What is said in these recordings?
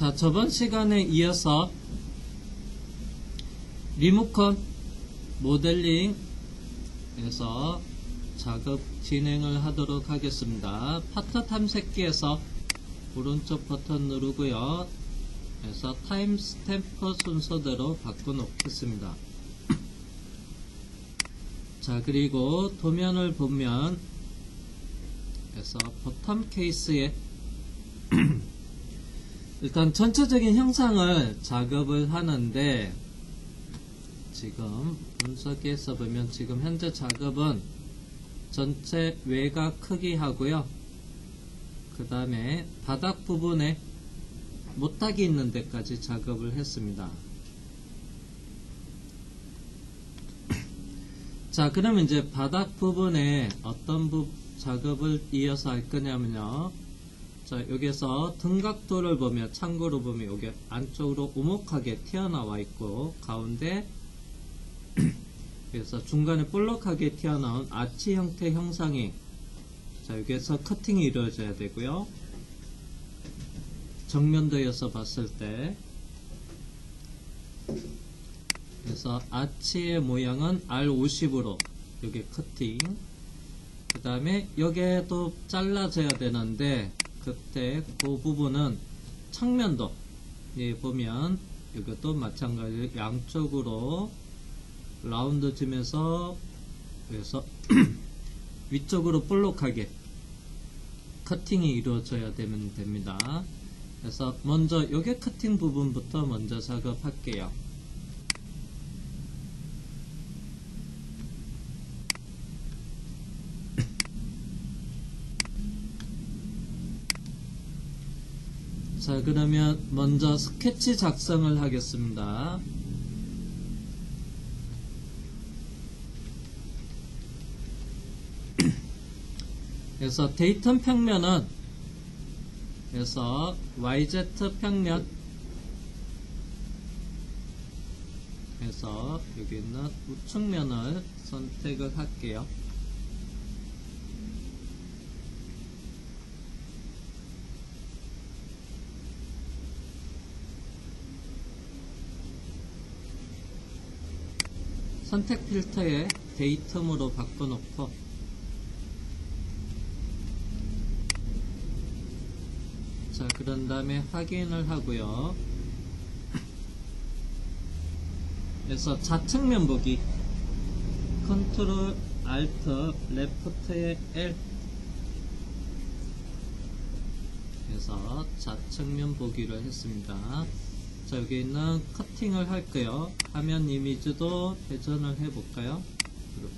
자, 저번 시간에 이어서 리모컨 모델링에서 작업 진행을 하도록 하겠습니다. 파트 탐색기에서 오른쪽 버튼 누르고요. 그래서 타임 스탬프 순서대로 바꿔놓겠습니다. 자, 그리고 도면을 보면 그래서 버텀 케이스에 일단 전체적인 형상을 작업을 하는데, 지금 분석기에서 보면 지금 현재 작업은 전체 외곽 크기 하고요, 그 다음에 바닥 부분에 못딱이 있는 데까지 작업을 했습니다. 자, 그러면 이제 바닥 부분에 어떤 작업을 이어서 할 거냐면요, 자, 여기서 등각도를 보면, 참고로 보면 여기 안쪽으로 오목하게 튀어나와 있고, 가운데 그래서 중간에 볼록하게 튀어나온 아치 형태 형상이, 자, 여기에서 커팅이 이루어져야 되고요. 정면도에서 봤을 때 그래서 아치의 모양은 R50으로 여기 커팅, 그 다음에 여기에도 잘라져야 되는데, 그때 그 부분은 측면도 보면 이것도 마찬가지로 양쪽으로 라운드 지면서 그래서 위쪽으로 볼록하게 커팅이 이루어져야 되면 됩니다. 그래서 먼저 여기 커팅 부분부터 먼저 작업할게요. 자, 그러면 먼저 스케치 작성을 하겠습니다. 그래서 데이터 평면은 그래서 YZ 평면, 그래서 여기 있는 우측면을 선택을 할게요. 선택 필터에 데이텀으로 바꿔놓고, 자, 그런 다음에 확인을 하고요. 그래서 좌측면 보기, 컨트롤 알트 레프트에 L, 그래서 좌측면 보기를 했습니다. 자, 여기 있는 커팅을 할게요. 화면 이미지도 회전을 해볼까요? 이렇게.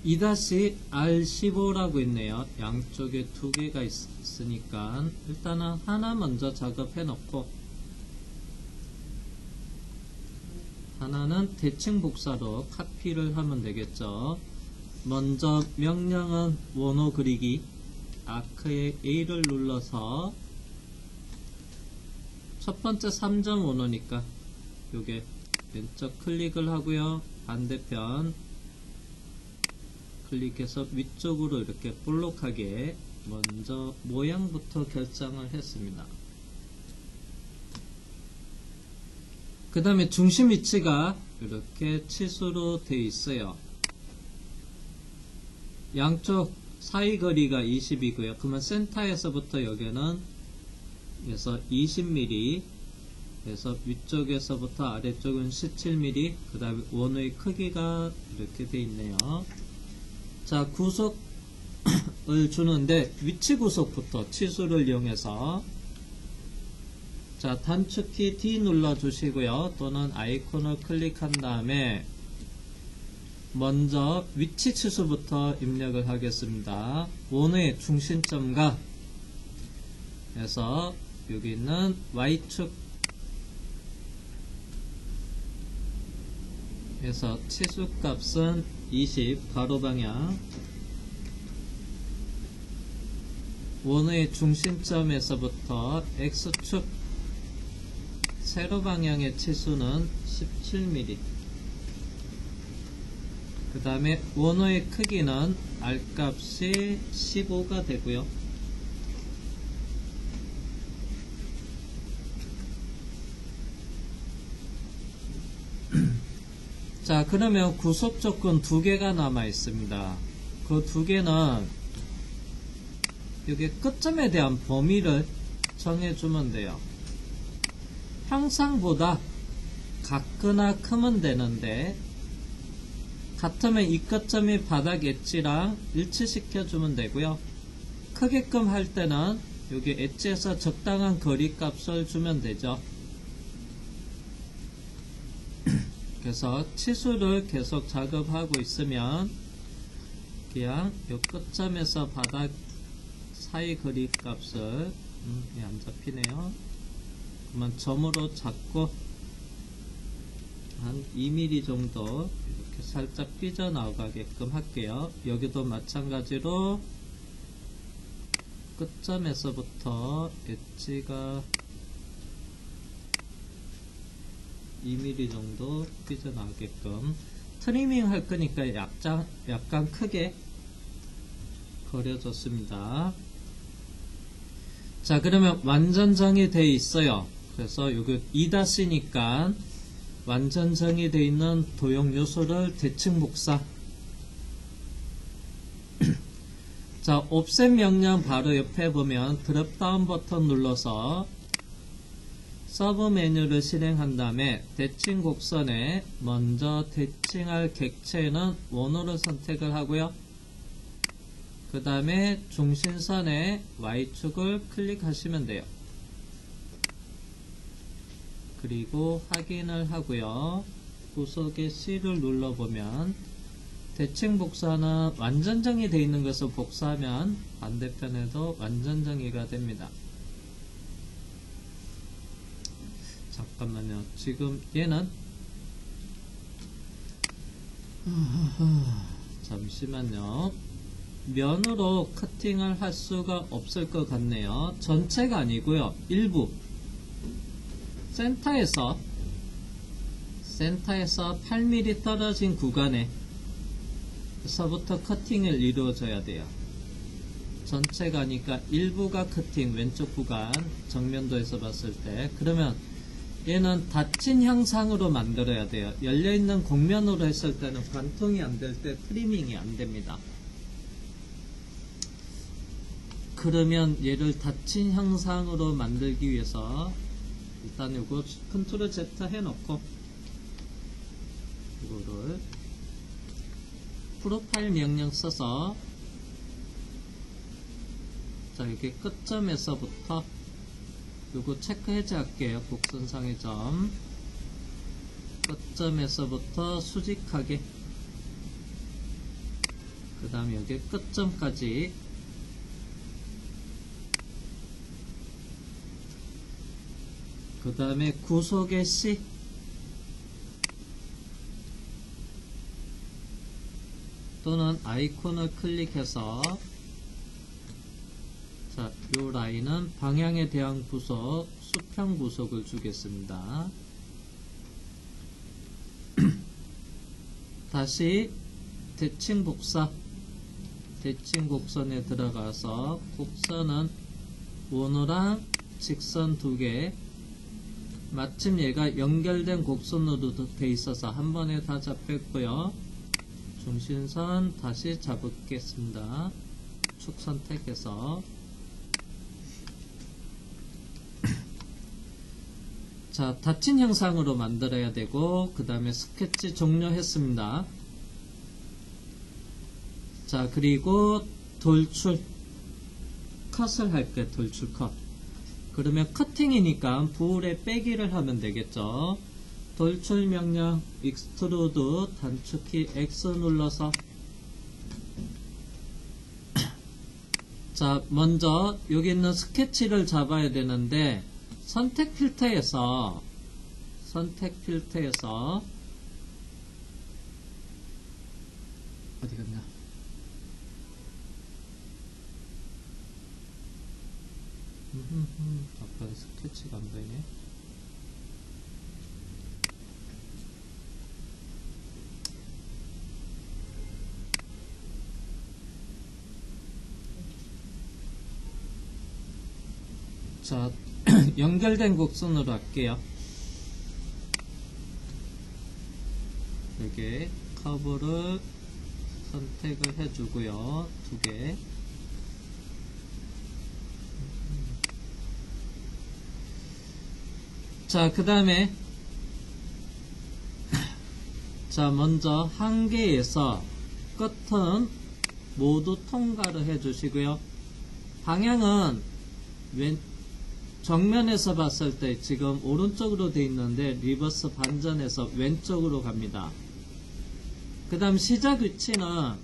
(2-R15) 있네요. 양쪽에 두 개가 있으니까 일단은 하나 먼저 작업해 놓고, 하나는 대칭 복사로 카피를 하면 되겠죠. 먼저 명령은 원호 그리기, 아크의 A를 눌러서 첫 번째 3점 원호니까 요게 왼쪽 클릭을 하고요, 반대편 클릭해서 위쪽으로 이렇게 볼록하게 먼저 모양부터 결정을 했습니다. 그 다음에 중심 위치가 이렇게 치수로 되어 있어요. 양쪽 사이 거리가 20이고요. 그러면 센터에서부터 여기는 그래서 20mm, 그래서 위쪽에서부터 아래쪽은 17mm, 그 다음에 원의 크기가 이렇게 되어 있네요. 자, 구속을 주는데 위치 구속부터 치수를 이용해서, 자, 단축키 D 눌러 주시고요, 또는 아이콘을 클릭한 다음에 먼저 위치 치수부터 입력을 하겠습니다. 원의 중심점과 해서 여기 있는 Y축 해서 치수 값은 20 가로 방향, 원의 중심점에서부터 X축 세로 방향의 치수는 17mm, 그 다음에 원호의 크기는 R 값이 15가 되고요. 자, 그러면 구속 조건 두 개가 남아 있습니다. 그 두 개는 여기 끝점에 대한 범위를 정해주면 돼요. 형상보다 같거나 크면 되는데, 같으면 이 끝점이 바닥 엣지랑 일치시켜주면 되고요. 크게끔 할 때는 여기 엣지에서 적당한 거리 값을 주면 되죠. 그래서 치수를 계속 작업하고 있으면 그냥 이 끝점에서 바닥 사이 거리 값을 안 잡히네요. 그러면 점으로 잡고 한 2mm 정도 이렇게 살짝 삐져나가게끔 할게요. 여기도 마찬가지로 끝점에서부터 엣지가 2mm 정도 삐져나가게끔 트리밍 할 거니까 약간 크게 그려줬습니다. 자, 그러면 완전 정의되어 있어요. 그래서 여기 2-니까 완전 정의되어 있는 도형 요소를 대칭 복사. 자, 옵셋 명령 바로 옆에 보면 드롭다운 버튼 눌러서 서브 메뉴를 실행한 다음에 대칭 곡선에 먼저 대칭할 객체는 원호를 선택을 하고요. 그 다음에 중심선에 Y축을 클릭하시면 돼요. 그리고 확인을 하고요. 구석에 C를 눌러보면 대칭 복사는 완전 정의되어 있는 것을 복사하면 반대편에도 완전 정의가 됩니다. 잠깐만요. 지금 얘는 잠시만요. 면으로 커팅을 할 수가 없을 것 같네요. 전체가 아니고요. 일부 센터에서 8mm 떨어진 구간에 서부터 커팅을 이루어져야 돼요. 전체가 아니까 일부가 커팅, 왼쪽 구간 정면도에서 봤을 때. 그러면 얘는 닫힌 형상으로 만들어야 돼요. 열려있는 곡면으로 했을 때는 관통이 안 될 때 트리밍이 안 됩니다. 그러면 얘를 닫힌 형상으로 만들기 위해서 일단 이거 컨트롤 Z 해놓고 이거를 프로파일 명령 써서 자, 여기 끝점에서부터 요거 체크 해제할게요. 곡선상의 점 끝점에서부터 수직하게 그 다음에 여기 끝점까지 그 다음에 구속의 C 또는 아이콘을 클릭해서 자, 요 라인은 방향에 대한 구속, 수평 구속을 주겠습니다. 다시 대칭 복사, 대칭 곡선에 들어가서 곡선은 원호랑 직선 두 개, 마침 얘가 연결된 곡선으로 돼 있어서 한 번에 다 잡혔고요. 중심선 다시 잡겠습니다. 축 선택해서 자, 닫힌 형상으로 만들어야 되고 그 다음에 스케치 종료했습니다. 자, 그리고 돌출 컷을 할게요. 돌출 컷. 그러면 커팅이니까 부울에 빼기를 하면 되겠죠. 돌출 명령 익스트루드 단축키 X 눌러서 자, 먼저 여기 있는 스케치를 잡아야 되는데 선택 필터에서 어디 갔냐? 아까 스케치가 안 보이네. 자, 연결된 곡선으로 할게요. 여기 커브를 선택을 해주고요. 2개. 자, 그 다음에 자, 먼저 한 개에서 끝은 모두 통과를 해주시고요. 방향은 정면에서 봤을 때 지금 오른쪽으로 되어 있는데 리버스 반전해서 왼쪽으로 갑니다. 그 다음 시작 위치는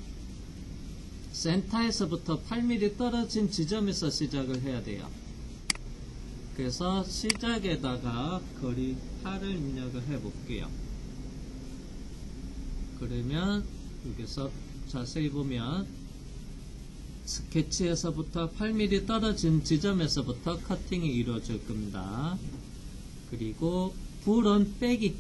센터에서부터 8mm 떨어진 지점에서 시작을 해야 돼요. 그래서 시작에다가 거리 8을 입력을 해 볼게요. 그러면 여기서 자세히 보면 스케치에서부터 8mm 떨어진 지점에서부터 커팅이 이루어질 겁니다. 그리고 불은 빼기,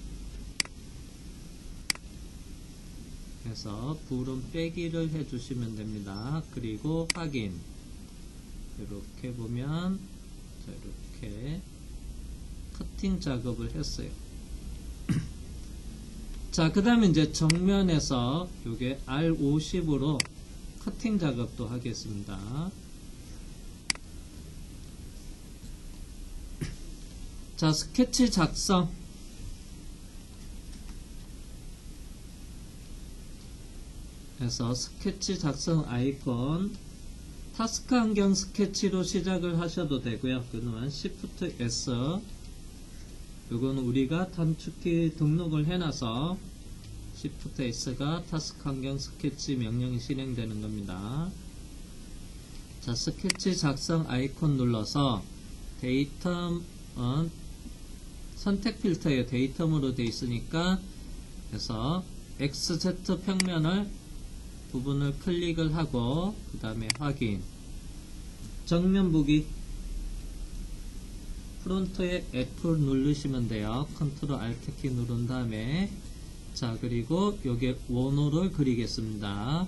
그래서 불은 빼기를 해주시면 됩니다. 그리고 확인. 이렇게 보면 자, 이렇게 커팅 작업을 했어요. 자, 그 다음에 이제 정면에서 요게 R50으로 커팅 작업도 하겠습니다. 자, 스케치 작성. 그래서 스케치 작성 아이콘 타스크 환경 스케치로 시작을 하셔도 되고요. 그동안 Shift S, 요거는 우리가 단축키 등록을 해놔서 Shift S가 타스크 환경 스케치 명령이 실행되는 겁니다. 자, 스케치 작성 아이콘 눌러서 데이텀 선택 필터에 데이텀으로 되어 있으니까, 그래서 XZ 평면을 부분을 클릭을 하고 그 다음에 확인. 정면 보기 프론트에 F 누르시면 돼요. 컨트롤 Alt 키 누른 다음에, 자, 그리고 요게 원호를 그리겠습니다.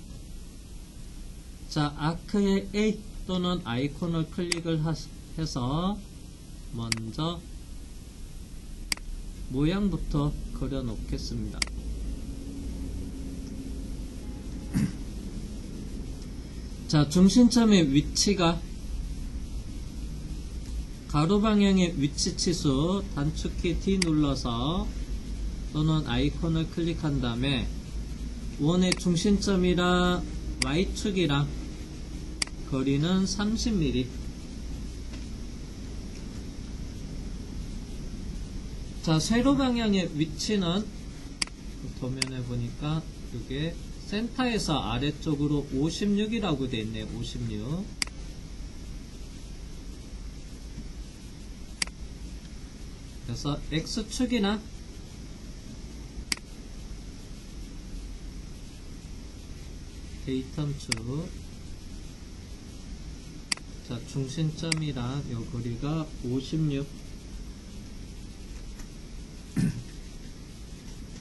자, 아크의 A 또는 아이콘을 클릭을 해서 먼저 모양부터 그려 놓겠습니다. 자, 중심점의 위치가 가로 방향의 위치 치수 단축키 D 눌러서 또는 아이콘을 클릭한 다음에 원의 중심점이랑 Y축이랑 거리는 30mm. 자, 세로 방향의 위치는 도면에 보니까 이게 센터에서 아래쪽으로 56이라고 되어 있네요. 56. 그래서 X축이나 데이텀축, 자, 중심점이랑 요 거리가 56.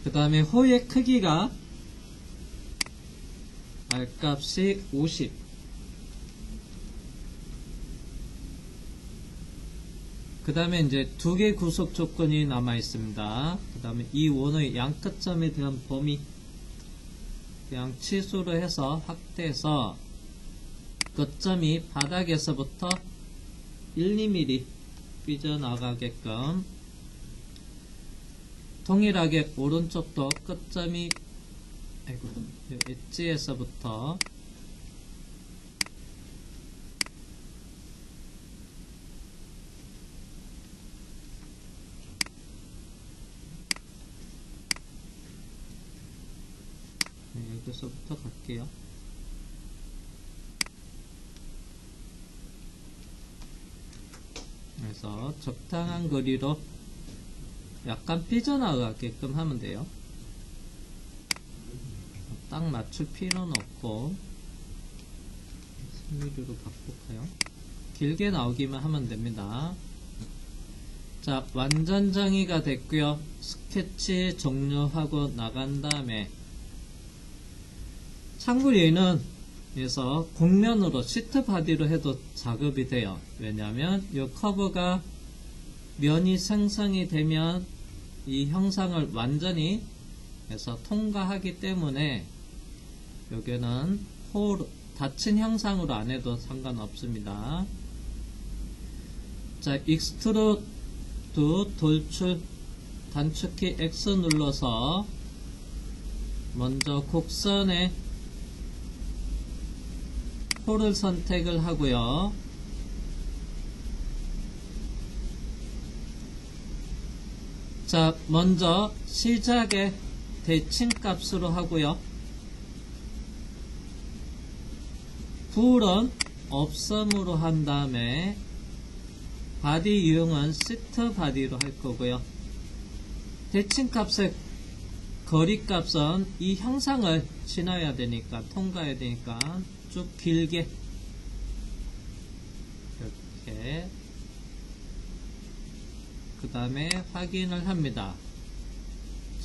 그 다음에 호의 크기가 R값이 50. 그 다음에 이제 두 개 구속 조건이 남아 있습니다. 그 다음에 이 원의 양끝점에 대한 범위 그냥 치수로 해서 확대해서 끝점이 바닥에서부터 1, 2mm 삐져나가게끔, 동일하게 오른쪽도 끝점이 엣지에서부터 여기서부터 갈게요. 그래서 적당한 거리로 약간 삐져나가게끔 하면 돼요. 딱 맞출 필요는 없고 3mm로 바꿀까요? 길게 나오기만 하면 됩니다. 자, 완전 정의가 됐고요. 스케치 종료하고 나간 다음에 참고로 얘는 그래서 곡면으로 시트 바디로 해도 작업이 돼요. 왜냐하면 이 커브가 면이 생성이 되면 이 형상을 완전히 해서 통과하기 때문에 여기는 닫힌 형상으로 안 해도 상관없습니다. 자, 익스트루드 돌출 단축키 X 눌러서 먼저 곡선에 홀을 선택을 하고요. 자, 먼저 시작에 대칭 값으로 하고요. 불은 없음으로 한 다음에 바디 유형은 시트 바디로 할 거고요. 대칭 값의 거리 값은 이 형상을 지나야 되니까, 통과해야 되니까 쭉 길게 이렇게 그 다음에 확인을 합니다.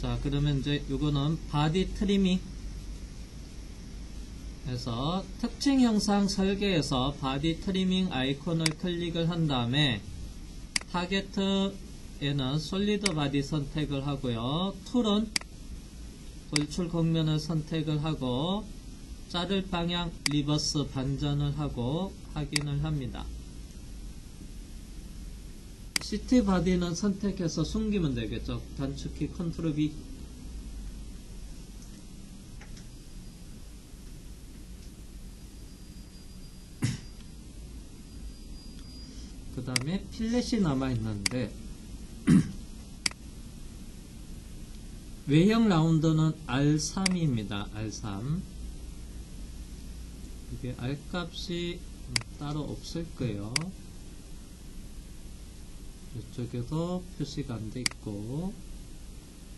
자, 그러면 이제 요거는 바디 트리밍 해서 특징 형상 설계에서 바디 트리밍 아이콘을 클릭을 한 다음에 타겟에는 솔리드 바디 선택을 하고요. 툴은 돌출 곡면을 선택을 하고 자를 방향 리버스 반전을 하고 확인을 합니다. 시트 바디는 선택해서 숨기면 되겠죠. 단축키 컨트롤 V. 그 다음에 필렛이 남아있는데 외형 라운드는 R3입니다. R3. 이게 R 값이 따로 없을 거예요. 이쪽에도 표시가 안 돼 있고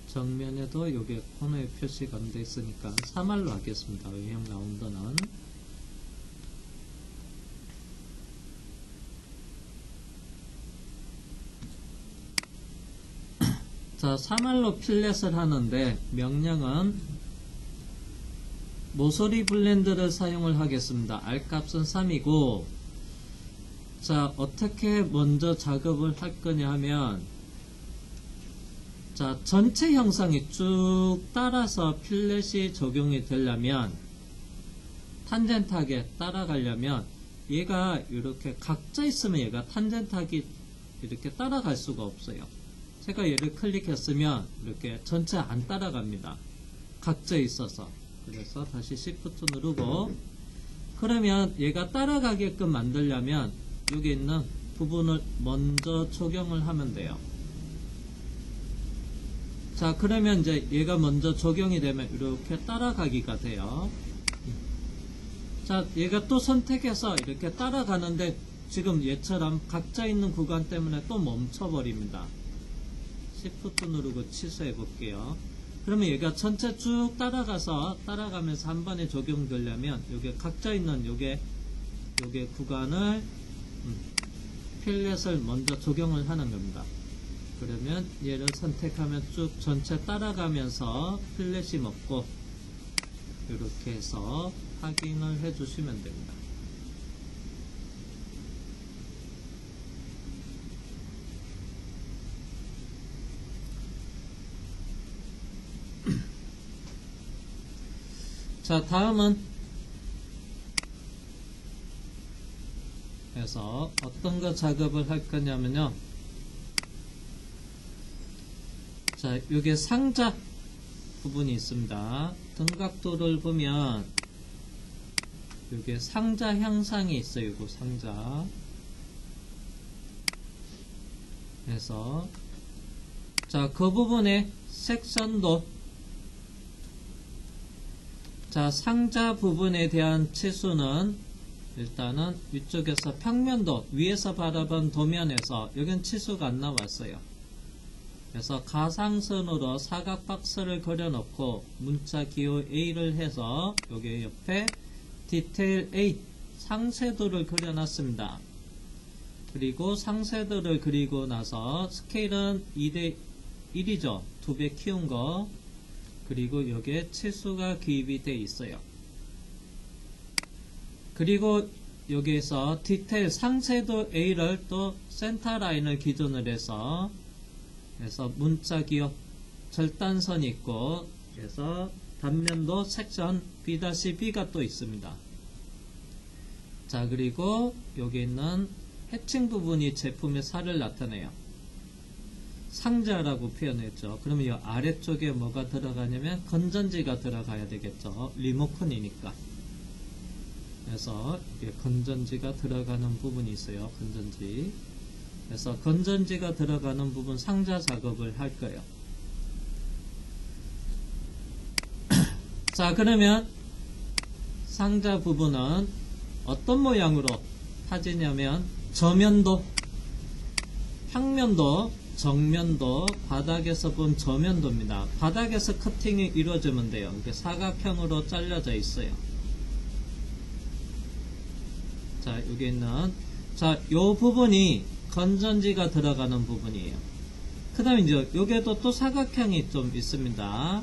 정면에도 여기 코너에 표시가 안 돼 있으니까 3R로 하겠습니다. 외형 라운드는. 자, 3R로 필렛을 하는데 명령은 모서리 블렌드를 사용을 하겠습니다. R값은 3이고 자, 어떻게 먼저 작업을 할 거냐 하면 자, 전체 형상이 쭉 따라서 필렛이 적용이 되려면 탄젠트하게 따라가려면 얘가 이렇게 각져 있으면 얘가 탄젠트하게 이렇게 따라갈 수가 없어요. 제가 얘를 클릭했으면 이렇게 전체 안 따라갑니다. 각져 있어서. 그래서 다시 Shift 누르고 그러면 얘가 따라가게끔 만들려면 여기 있는 부분을 먼저 적용을 하면 돼요. 자, 그러면 이제 얘가 먼저 적용이 되면 이렇게 따라가기가 돼요. 자, 얘가 또 선택해서 이렇게 따라가는데 지금 얘처럼 각져 있는 구간 때문에 또 멈춰버립니다. Shift 누르고 취소해 볼게요. 그러면 얘가 전체 쭉 따라가면서 한 번에 적용되려면 요게 각져 있는 요게 구간을 필렛을 먼저 적용을 하는 겁니다. 그러면 얘를 선택하면 쭉 전체 따라가면서 필렛이 먹고 이렇게 해서 확인을 해 주시면 됩니다. 자, 다음은 그래서 어떤 거 작업을 할 거냐면요. 자, 요게 상자 부분이 있습니다. 등각도를 보면 요게 상자 형상이 있어요. 요거 상자. 그래서 자, 그 부분에 섹션도 자, 상자 부분에 대한 치수는 일단은 위쪽에서 평면도 위에서 바라본 도면에서 여긴 치수가 안 나왔어요. 그래서 가상선으로 사각 박스를 그려놓고 문자 기호 A를 해서 여기 옆에 디테일 A 상세도를 그려놨습니다. 그리고 상세도를 그리고 나서 스케일은 2:1이죠. 2배 키운 거. 그리고 여기에 치수가 기입이 되어 있어요. 그리고 여기에서 디테일 상세도 A를 또 센터 라인을 기준으로 해서 그래서 문자 기억 절단선이 있고 그래서 단면도 섹션 B-B가 또 있습니다. 자, 그리고 여기 있는 해칭 부분이 제품의 살을 나타내요. 상자라고 표현했죠. 그러면 이 아래쪽에 뭐가 들어가냐면 건전지가 들어가야 되겠죠. 리모컨이니까. 그래서 건전지가 들어가는 부분이 있어요. 건전지. 그래서 건전지가 들어가는 부분 상자 작업을 할 거예요. 자, 그러면 상자 부분은 어떤 모양으로 파지냐면 저면도, 평면도, 정면도, 바닥에서 본 저면도입니다. 바닥에서 커팅이 이루어지면 돼요. 이렇게 사각형으로 잘려져 있어요. 자, 여기 있는, 자, 요 부분이 건전지가 들어가는 부분이에요. 그 다음에 이제 여기에도 또 사각형이 좀 있습니다.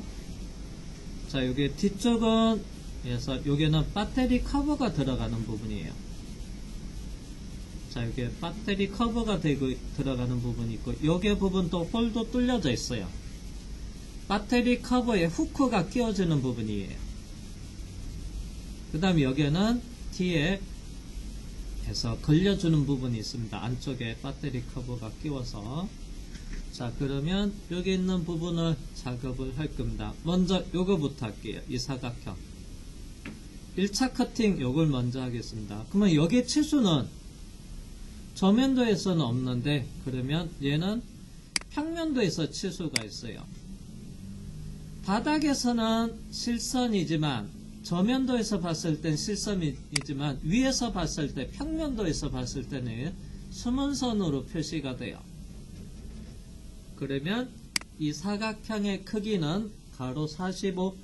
자, 여기 뒤쪽은, 그래서 여기는 배터리 커버가 들어가는 부분이에요. 자, 여기 배터리 커버가 들어가는 부분이 있고, 여기 부분 또 홀도 뚫려져 있어요. 배터리 커버에 후크가 끼워지는 부분이에요. 그 다음에 여기는 뒤에 해서 걸려주는 부분이 있습니다. 안쪽에 배터리 커버가 끼워서. 자, 그러면 여기 있는 부분을 작업을 할 겁니다. 먼저 요거부터 할게요. 이 사각형 1차 커팅 요걸 먼저 하겠습니다. 그러면 여기 치수는 저면도에서는 없는데, 그러면 얘는 평면도에서 치수가 있어요. 바닥에서는 실선이지만 저면도에서 봤을 땐 실선이지만 위에서 봤을 때, 평면도에서 봤을 때는 숨은 선으로 표시가 돼요. 그러면 이 사각형의 크기는 가로 45,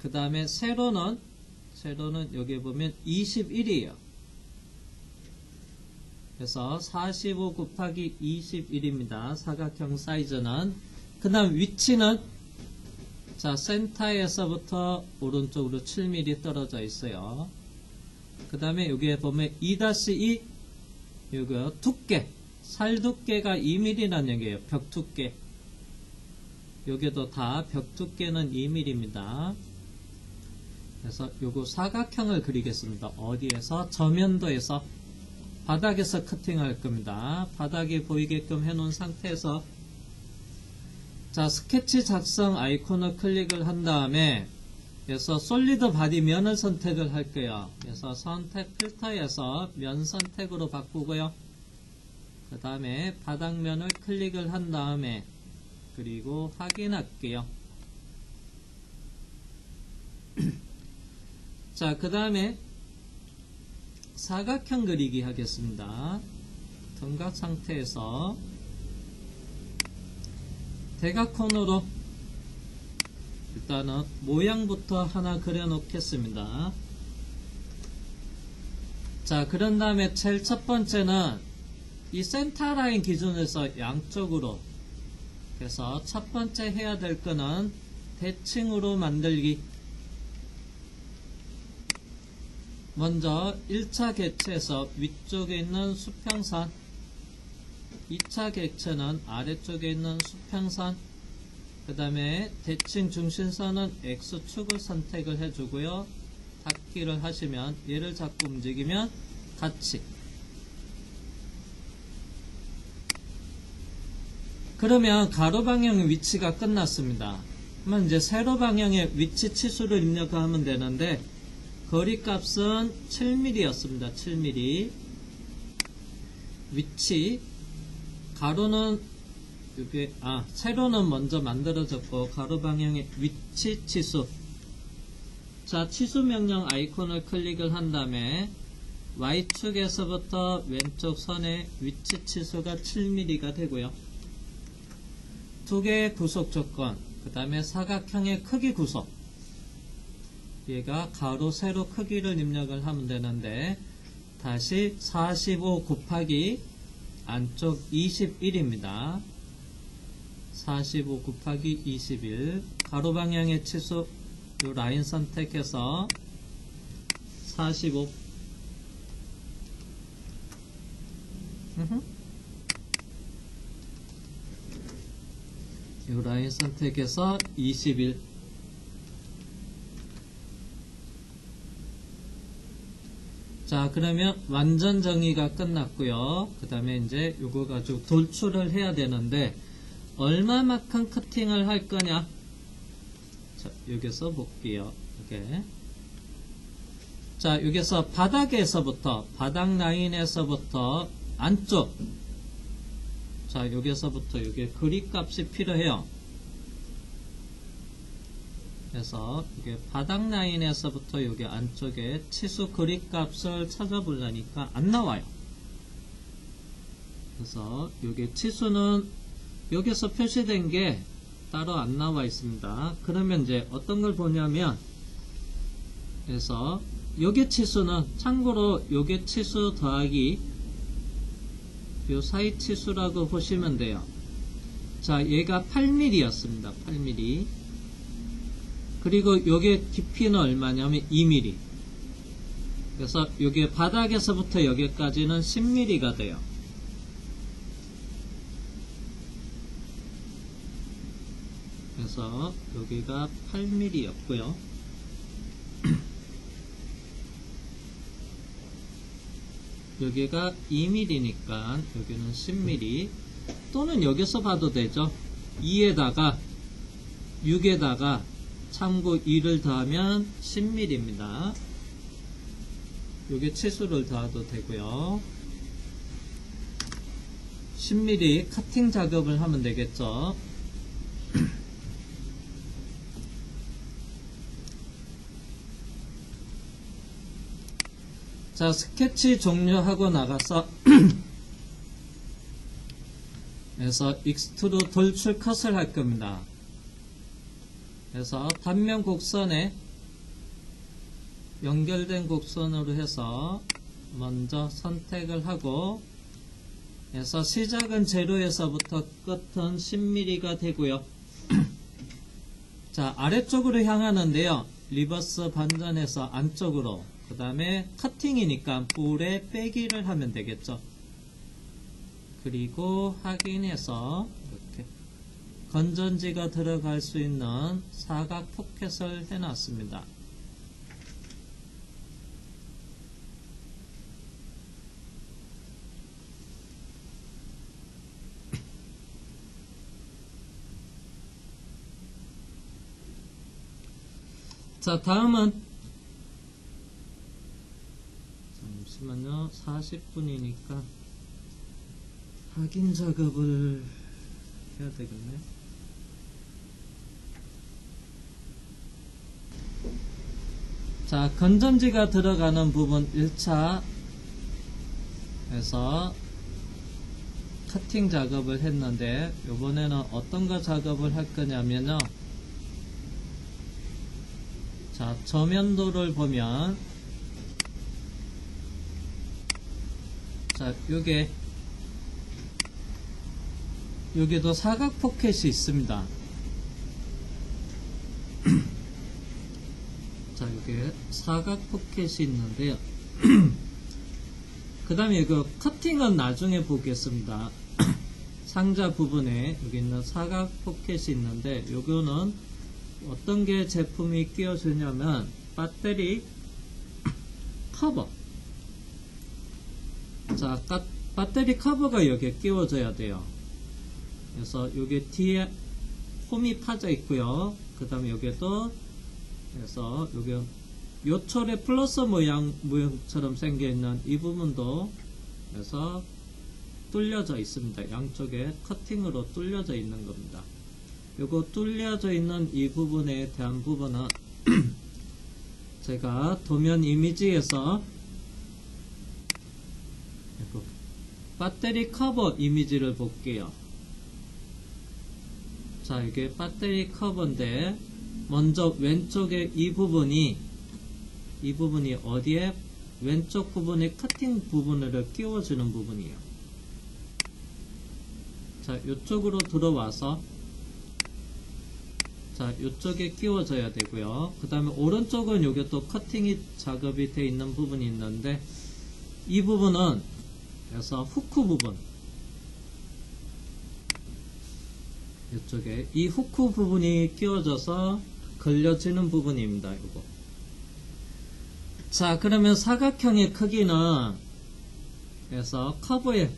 그 다음에 세로는 여기 보면 21이에요. 그래서 45 곱하기 21입니다. 사각형 사이즈는. 그 다음 위치는, 자, 센터에서부터 오른쪽으로 7mm 떨어져 있어요. 그 다음에 여기에 보면 2-2, 요거 두께, 살 두께가 2mm라는 얘기예요. 벽 두께. 여기도 다 벽 두께는 2mm입니다. 그래서 요거 사각형을 그리겠습니다. 어디에서? 저면도에서, 바닥에서 커팅할 겁니다. 바닥이 보이게끔 해놓은 상태에서, 자, 스케치 작성 아이콘을 클릭을 한 다음에, 그래서 솔리드 바디 면을 선택을 할 거예요. 그래서 선택 필터에서 면 선택으로 바꾸고요. 그 다음에 바닥면을 클릭을 한 다음에, 그리고 확인할게요. 자, 그 다음에 사각형 그리기 하겠습니다. 등각 상태에서 대각선으로 일단은 모양부터 하나 그려 놓겠습니다. 자, 그런 다음에 제일 첫 번째는 이 센터 라인 기준에서 양쪽으로, 그래서 첫 번째 해야 될 거는 대칭으로 만들기. 먼저 1차 객체에서 위쪽에 있는 수평선, 2차 객체는 아래쪽에 있는 수평선, 그 다음에 대칭 중심선은 X축을 선택을 해주고요. 닫기를 하시면 얘를 자꾸 움직이면 같이. 그러면 가로 방향의 위치가 끝났습니다. 그러면 이제 세로 방향의 위치 치수를 입력하면 되는데, 거리값은 7mm였습니다. 7mm. 위치, 가로는 여기, 세로는 먼저 만들어졌고, 가로 방향의 위치 치수. 자, 치수 명령 아이콘을 클릭을 한 다음에 Y축에서부터 왼쪽 선의 위치 치수가 7mm가 되고요. 두 개의 구속 조건, 그 다음에 사각형의 크기 구속. 얘가 가로 세로 크기를 입력을 하면 되는데, 다시 45 곱하기 안쪽 21입니다. 45 곱하기 21. 가로 방향의 치수, 요 라인 선택해서 45. 이 라인 선택해서 21. 자, 그러면 완전 정의가 끝났고요. 그 다음에 이제 요거 가지고 돌출을 해야 되는데 얼마만큼 커팅을 할 거냐. 자, 여기서 볼게요. 이렇게. 자, 여기서 바닥에서부터, 바닥 라인에서부터 안쪽. 자, 여기서부터 여기 그립 값이 필요해요. 그래서 이게 바닥 라인에서부터 여기 안쪽에 치수 그립 값을 찾아보려니까 안 나와요. 그래서 여기 치수는 여기서 표시된 게 따로 안 나와 있습니다. 그러면 이제 어떤 걸 보냐면, 그래서 여기 치수는 참고로 여기 치수 더하기 요 사이 치수라고 보시면 돼요. 자, 얘가 8mm 였습니다. 8mm. 그리고 요게 깊이는 얼마냐면 2mm. 그래서 요게 바닥에서부터 여기까지는 10mm가 돼요. 그래서 여기가 8mm 였고요. 여기가 2mm니까 여기는 10mm. 또는 여기서 봐도 되죠. 2에다가 6에다가 참고 2를 더하면 10mm입니다. 여기 치수를 더해도 되고요. 10mm 커팅 작업을 하면 되겠죠. 자, 스케치 종료하고 나가서 그래서 익스트루 돌출 컷을 할 겁니다. 그래서 단면 곡선에 연결된 곡선으로 해서 먼저 선택을 하고, 그래서 시작은 0에서부터 끝은 10mm가 되고요. 자, 아래쪽으로 향하는데요. 리버스 반전해서 안쪽으로, 그 다음에 커팅이니까 볼에 빼기를 하면 되겠죠. 그리고 확인해서 이렇게 건전지가 들어갈 수 있는 사각 포켓을 해놨습니다. 자, 다음은 잠시만요. 40분이니까 확인 작업을 해야 되겠네. 자, 건전지가 들어가는 부분 1차 에서 커팅 작업을 했는데, 이번에는 어떤 거 작업을 할 거냐면요. 자, 저면도를 보면, 자, 여기도 사각 포켓이 있습니다. 자, 여기 사각 포켓이 있는데요. 그 다음에 이거 커팅은 나중에 보겠습니다. 상자 부분에 여기 있는 사각 포켓이 있는데, 요거는 어떤 게 제품이 끼워주냐면 배터리 커버. 자, 배터리 커버가 여기에 끼워져야 돼요. 그래서 여기 뒤에 홈이 파져 있고요. 그 다음에 여기도, 그래서 여기 요철의 플러스 모양처럼 생겨있는 이 부분도 그래서 뚫려져 있습니다. 양쪽에 커팅으로 뚫려져 있는 겁니다. 요거 뚫려져 있는 이 부분에 대한 부분은 제가 도면 이미지에서 배터리 커버 이미지를 볼게요. 자, 이게 배터리 커버인데, 먼저 왼쪽에 이 부분이 어디에? 왼쪽 부분에 커팅 부분을 끼워주는 부분이에요. 자, 이쪽으로 들어와서, 자, 이쪽에 끼워져야 되고요. 그 다음에 오른쪽은 요게 또 커팅이 작업이 되어 있는 부분이 있는데, 이 부분은 그래서 후크 부분, 이쪽에 이 후크 부분이 끼워져서 걸려지는 부분입니다. 요거. 자, 그러면 사각형의 크기는, 그래서 커브의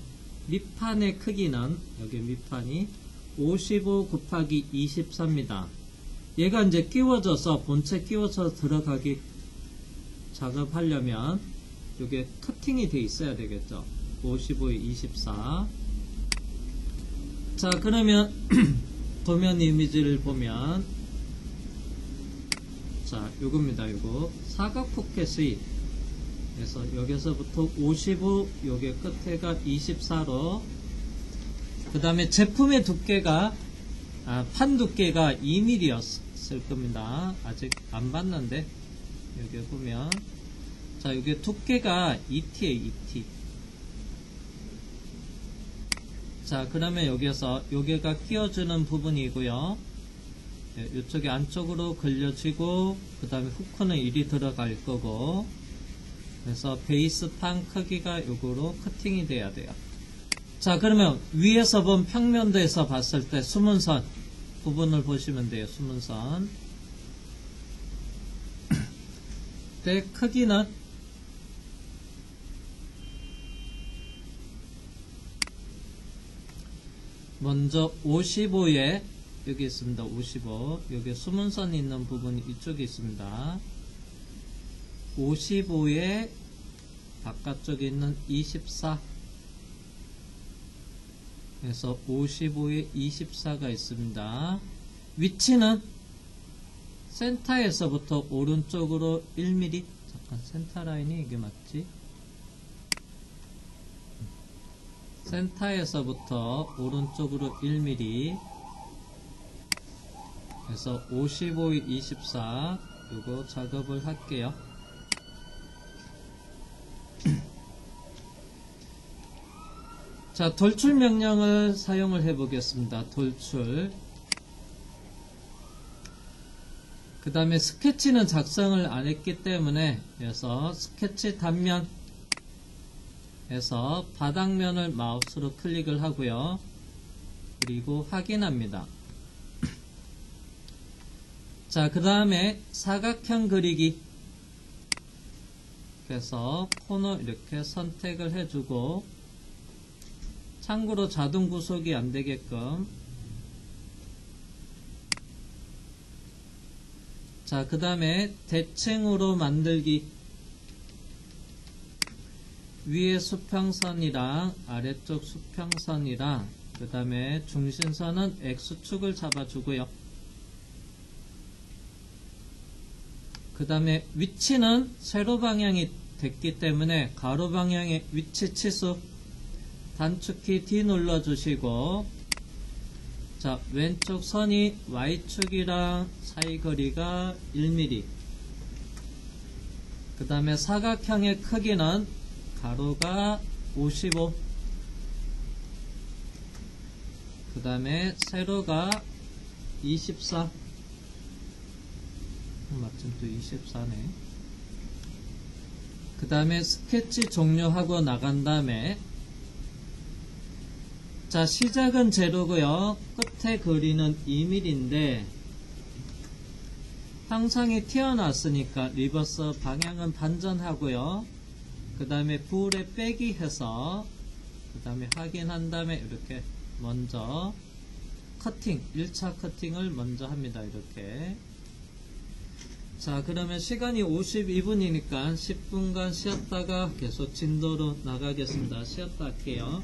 밑판의 크기는, 여기 밑판이 55 곱하기 24입니다. 얘가 이제 끼워져서 본체 끼워서 들어가기 작업하려면 이게 커팅이 돼 있어야 되겠죠. 55에 24. 자, 그러면 도면 이미지를 보면, 자, 요겁니다. 요거 사각 포켓이, 그래서 여기서부터 55, 요게 끝에가 24로, 그 다음에 제품의 두께가, 판 두께가 2mm였을 겁니다. 아직 안 봤는데, 여기 보면, 자, 여기 두께가 2T에 2T. 자, 그러면 여기서 요게가 끼워주는 부분이고요. 이쪽에 안쪽으로 걸려지고, 그 다음에 후크는 이리 들어갈 거고, 그래서 베이스판 크기가 요거로 커팅이 돼야 돼요. 자, 그러면 위에서 본 평면도에서 봤을 때 수문선 부분을 보시면 돼요. 수문선. 때 크기는 먼저 55에 여기 있습니다. 55. 여기 수문선 있는 부분이 이쪽에 있습니다. 55에 바깥쪽에 있는 24. 그래서 55에 24가 있습니다. 위치는 센터에서부터 오른쪽으로 1mm. 잠깐, 센터 라인이 이게 맞지? 센터에서부터 오른쪽으로 1mm. 그래서 55에 24. 요거 작업을 할게요. 자, 돌출 명령을 사용을 해 보겠습니다. 돌출. 그 다음에 스케치는 작성을 안 했기 때문에, 그래서 스케치 단면에서 바닥면을 마우스로 클릭을 하고요. 그리고 확인합니다. 자, 그 다음에 사각형 그리기. 그래서 코너 이렇게 선택을 해주고, 참고로 자동 구속이 안 되게끔. 자, 그 다음에 대칭으로 만들기. 위에 수평선이랑 아래쪽 수평선이랑, 그 다음에 중심선은 X축을 잡아주고요. 그 다음에 위치는 세로 방향이 됐기 때문에 가로 방향의 위치 치수 단축키 D 눌러주시고, 자, 왼쪽 선이 Y축이랑 사이 거리가 1mm. 그 다음에 사각형의 크기는 가로가 55. 그 다음에 세로가 24. 마침 또 24네. 그 다음에 스케치 종료하고 나간 다음에, 자, 시작은 제로고요. 끝에 거리는 2mm인데 항상이 튀어나왔으니까 리버스 방향은 반전하고요. 그 다음에 불에 빼기 해서, 그 다음에 확인한 다음에 이렇게 먼저 커팅, 1차 커팅을 먼저 합니다. 이렇게. 자, 그러면 시간이 52분이니까 10분간 쉬었다가 계속 진도로 나가겠습니다. 쉬었다 할게요.